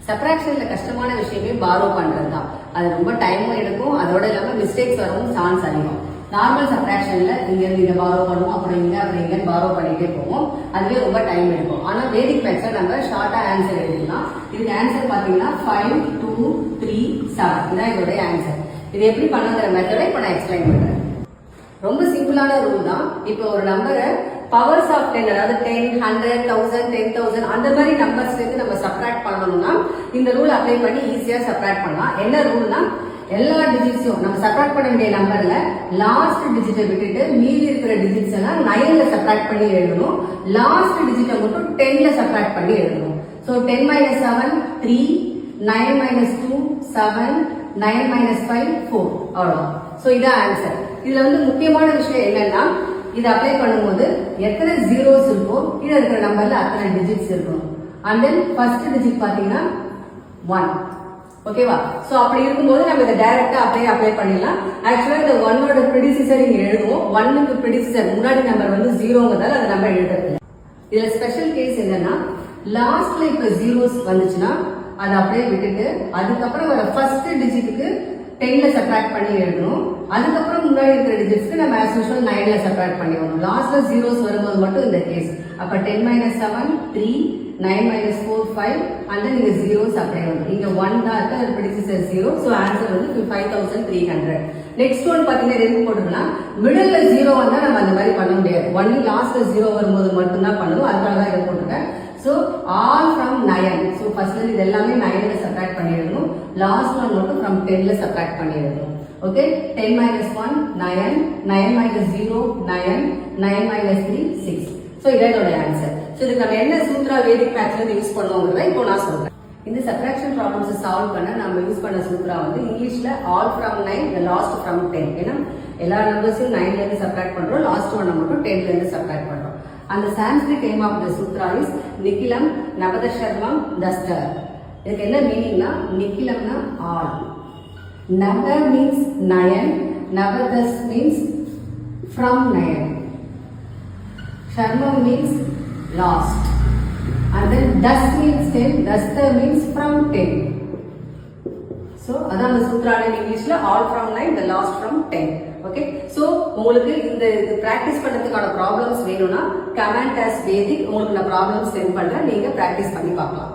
சப்ராக்ஷன்ல கஷ்டமான விஷயமே பாரோ பண்றது தான். அது ரொம்ப டைமும் எடுக்கும், அதோட இல்லாம மிஸ்டேக்ஸ் வரவும் சான்ஸ் அதிகம். நார்மல் சப்ராக்ஷன்ல இங்க இதை பாரோ பண்ணுவோம், அப்புறம் இங்க பாரோ பண்ணிட்டே போவோம், அதுவே ரொம்ப டைம் எடுக்கும். ஆனா வேதிக் மேத்ஸ்ல நம்ம ஷார்ட்டா ஆன்சர் எழுதிக்கலாம். இதுக்கு ஆன்சர் பாத்தீங்கன்னா 5 2 3 7 இதான் இதோட ஆன்சர். இது எப்படி பண்ணுங்கிற மெத்தடை இப்ப நான் எக்ஸ்பிளைன் பண்றேன். ரொம்ப சிம்பிளான ரூல் தான். இப்போ ஒரு நம்பரை பவர்ஸ் ஆஃப் 10, அதாவது 10, 100, 1000, 10,000 அந்த மாதிரி நம்பர்ஸ்ல இருந்து நம்ம சப்ராக்ட் பண்ணணும்னா இந்த ரூல் அப்ளை பண்ணி ஈஸியா சப்ராக்ட் பண்ணலாம். என்ன ரூல்னா, எல்லா டிஜிட்ஸும் நம்ம சப்ராக்ட் பண்ண வேண்டிய நம்பர்ல லாஸ்ட் டிஜிட்டை விட்டுட்டு மீதி இருக்கிற டிஜிட்ஸ் எல்லாம் 9ல சப்ராக்ட் பண்ணி எழுதணும். லாஸ்ட் டிஜிட்டை மட்டும் 10ல சப்ராக்ட் பண்ணி எழுதணும். ஸோ 10 - 7 3, 9 - 2 7, 9 - 5 4 அவ்வளோ. ஸோ இதான் ஆன்சர். இதுல வந்து முக்கியமான விஷயம் என்னன்னா, இதை அப்ளை பண்ணும்போது எத்தனை ஜீரோஸ் இருக்கோ கீழே இருக்கிற நம்பர்ல அத்தனை டிஜிட்ஸ் இருக்கணும். அண்ட் தென் ஃபர்ஸ்ட் டிஜிட் பாத்தீங்கன்னா 1. ஓகேவா? சோ அப்படி இருக்கும்போது நம்ம இதை டைரக்டா அப்ளை பண்ணிடலாம். ஆக்சுவலா இந்த 1ஓட ப்ரெடிசிசர் இங்க எழுதுவோம். 1க்கு ப்ரெடிசிசர் முன்னாடி நம்பர் வந்து 0ங்கிறதால அதை நம்ம எழுதுறது. இதுல ஸ்பெஷல் கேஸ் என்னன்னா, லாஸ்ட்ல இப்ப ஜீரோஸ் வந்துச்சுன்னா அதை அப்படியே விட்டுட்டு அதுக்கப்புறம் வர ஃபர்ஸ்ட் டிஜிட்டுக்கு 10ல சப்ராக்ட் பண்ணி எழுதணும். அதுக்கப்புறம் முன்னாடி இருக்கிற டிஜிட்ஸ்க்கு நம்ம ஆஸ் யூஷுவல் 9ல சப்ராக்ட் பண்ணி வரணும். லாஸ்ட்ல ஜீரோஸ் வரும்போது மட்டும் இந்த கேஸ். அப்ப 10 - 7 3, 9 - 4 5 and then இங்க ஜீரோஸ் அப்படியே வரும். இங்க 1 தான் இருக்கு, அது ப்ரெடிசிசர் 0. சோ ஆன்சர் வந்து 5300. நெக்ஸ்ட் ஒன் பாத்தீங்கன்னா ரெண்டு போட்டுக்கலாம். மிடில்ல 0 வந்தா நம்ம அந்த மாதிரி பண்ண முடியாது. ஒன்லி லாஸ்ட்ல 0 வரும்போது மட்டும் தான் பண்ணணும். அதனால தான் இதை போட்டுருக்கேன். So all from 9. So first இது எல்லாமே 9ல சப்ராக்ட் பண்ணி எழுதணும். லாஸ்ட் ஒன் மட்டும் from 10ல சப்ராக்ட் பண்ணி எழுதணும். ஓகே, 10 - 1 9, 9 - 0 9, 9 - 3 6. So இதான் இதோட ஆன்சர். So இதுக்கு நம்ம என்ன சூத்ரா வேதிக் மேத்ஸ்ல யூஸ் பண்ணுவோங்கிறத இப்போ நான் சொல்றேன். இந்த சப்ராக்ஷன் ப்ராப்ளம்ஸ் சால்வ் பண்ண நம்ம யூஸ் பண்ண சூத்ரா வந்து இங்கிலீஷ்ல all from 9, the last from 10. ஏன்னா எல்லா நம்பர்ஸையும் 9ல இருந்து சப்ராக்ட் பண்றோம், லாஸ்ட் ஒன் மட்டும் 10ல இருந்து சப்ராக்ட் பண்றோம். And the Sanskrit name of the sutra is Nikilam Navadasharvam Dastar. இதுக்கு என்ன மீனிங்னா, நிக்கிலம்னா all, Nava means 9, Navadas means from 9, Sharmam means last, and then Das means 10, Dastar means from 10. So அதான் அந்த சூத்ரான இங்கிலீஷ்ல all from 9, the last from 10. Okay, so உங்களுக்கு இந்த practice பண்றதுக்கான problems வேணும்னா comment as Vedic உங்களுக்கு நான் ப்ராப்ளம்ஸ் சென்ட் பண்றேன், நீங்க பிராக்டிஸ் பண்ணி பார்க்கலாம்.